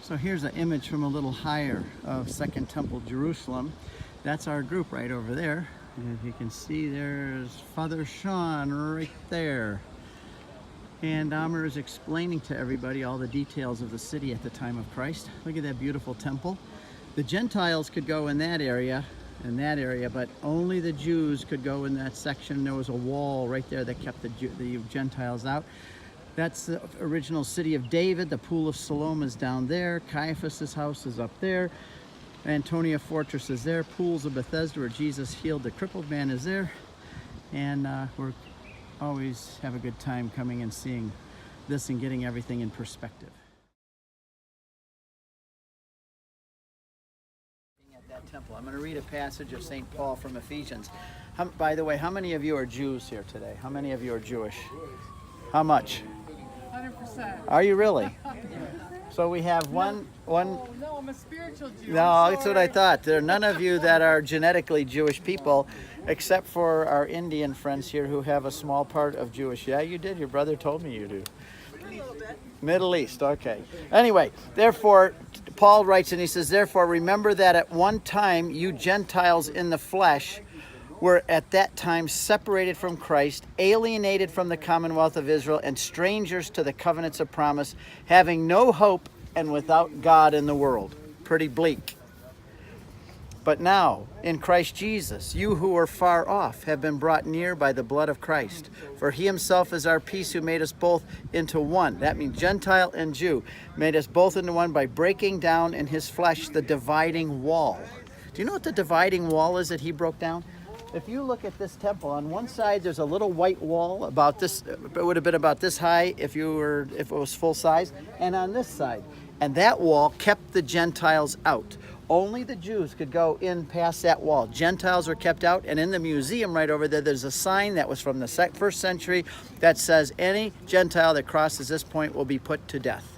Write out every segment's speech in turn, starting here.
So here's an image from a little higher of Second Temple, Jerusalem. That's our group right over there. And if you can see, there's Father Sean right there. And Dahmer is explaining to everybody all the details of the city at the time of Christ. Look at that beautiful temple. The Gentiles could go in that area, but only the Jews could go in that section. There was a wall right there that kept the Gentiles out. That's the original city of David. The Pool of Siloam is down there. Caiaphas's house is up there. Antonia Fortress is there. Pools of Bethesda where Jesus healed the crippled man is there. And we're always have a good time coming and seeing this and getting everything in perspective. At that temple, I'm going to read a passage of St. Paul from Ephesians. By the way, how many of you are Jews here today? How many of you are Jewish? How much? 100%. Are you really? So we have one. No, I'm a spiritual Jew. No, that's what I thought. There are none of you that are genetically Jewish people, except for our Indian friends here who have a small part of Jewish. Yeah, you did. Your brother told me you do. A little bit. Middle East, okay. Anyway, therefore, Paul writes and he says, therefore, remember that at one time you Gentiles in the flesh were at that time separated from Christ, alienated from the commonwealth of Israel, and strangers to the covenants of promise, having no hope and without God in the world. Pretty bleak. But now, in Christ Jesus, you who were far off have been brought near by the blood of Christ. For he himself is our peace, who made us both into one. That means Gentile and Jew. Made us both into one by breaking down in his flesh the dividing wall. Do you know what the dividing wall is that he broke down? If you look at this temple, on one side there's a little white wall about this, it would have been about this high if it was full size, and on this side. And that wall kept the Gentiles out. Only the Jews could go in past that wall. Gentiles were kept out, and in the museum right over there, there's a sign that was from the first century that says any Gentile that crosses this point will be put to death.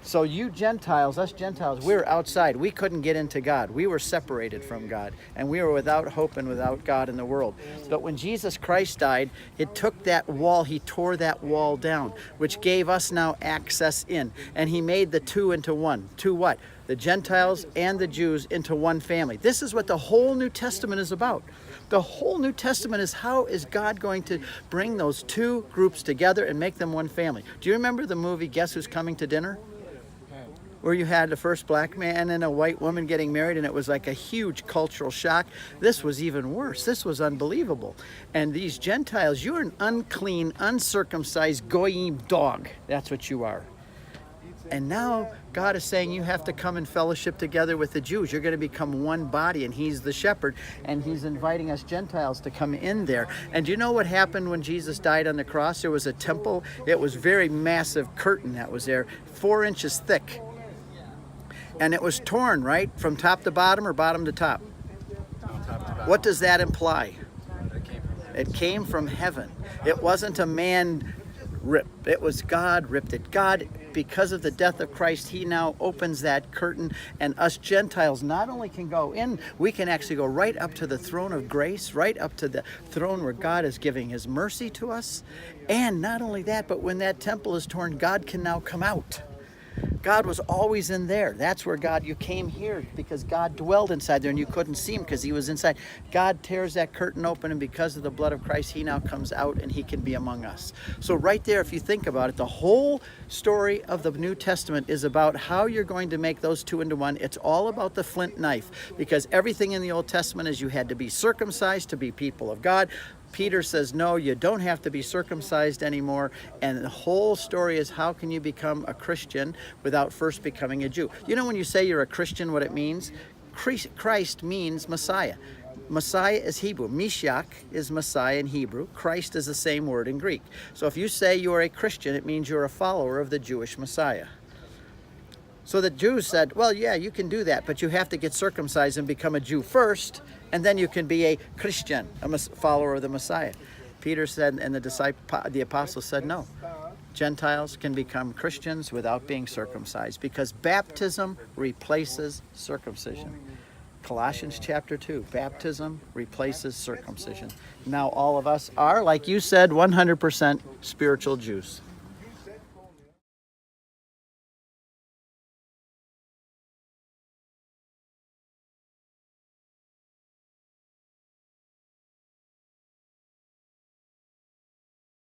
So you Gentiles, us Gentiles, we were outside. We couldn't get into God. We were separated from God, and we were without hope and without God in the world. But when Jesus Christ died, it took that wall, he tore that wall down, which gave us now access in. And he made the two into one. Two what? The Gentiles and the Jews into one family. This is what the whole New Testament is about. The whole New Testament is how is God going to bring those two groups together and make them one family. Do you remember the movie Guess Who's Coming to Dinner? Where you had the first black man and a white woman getting married, and it was like a huge cultural shock. This was even worse. This was unbelievable. And these Gentiles, you're an unclean, uncircumcised goyim dog. That's what you are. And now God is saying you have to come and fellowship together with the Jews. You're going to become one body, and he's the shepherd, and he's inviting us Gentiles to come in there. And do you know what happened when Jesus died on the cross? There was a temple. It was very massive curtain that was there, 4 inches thick. And it was torn, right? From top to bottom or bottom to top? What does that imply? It came from heaven. It wasn't a man ripped. It was God ripped it. God, because of the death of Christ, he now opens that curtain, and us Gentiles not only can go in, we can actually go right up to the throne of grace, right up to the throne where God is giving his mercy to us. And not only that, but when that temple is torn, God can now come out. God was always in there. That's where you came here because God dwelled inside there and you couldn't see him because he was inside. God tears that curtain open, and because of the blood of Christ, he now comes out and he can be among us. So right there, if you think about it, the whole story of the New Testament is about how you're going to make those two into one. It's all about the flint knife, because everything in the Old Testament is you had to be circumcised to be people of God. Peter says, no, you don't have to be circumcised anymore. And the whole story is how can you become a Christian without first becoming a Jew? You know, when you say you're a Christian, what it means? Christ means Messiah. Messiah is Hebrew. Mashiach is Messiah in Hebrew. Christ is the same word in Greek. So if you say you are a Christian, it means you're a follower of the Jewish Messiah. So the Jews said, well, yeah, you can do that, but you have to get circumcised and become a Jew first, and then you can be a Christian, a follower of the Messiah. Peter said, and the apostles said, no. Gentiles can become Christians without being circumcised, because baptism replaces circumcision. Colossians chapter 2, baptism replaces circumcision. Now all of us are, like you said, 100% spiritual Jews.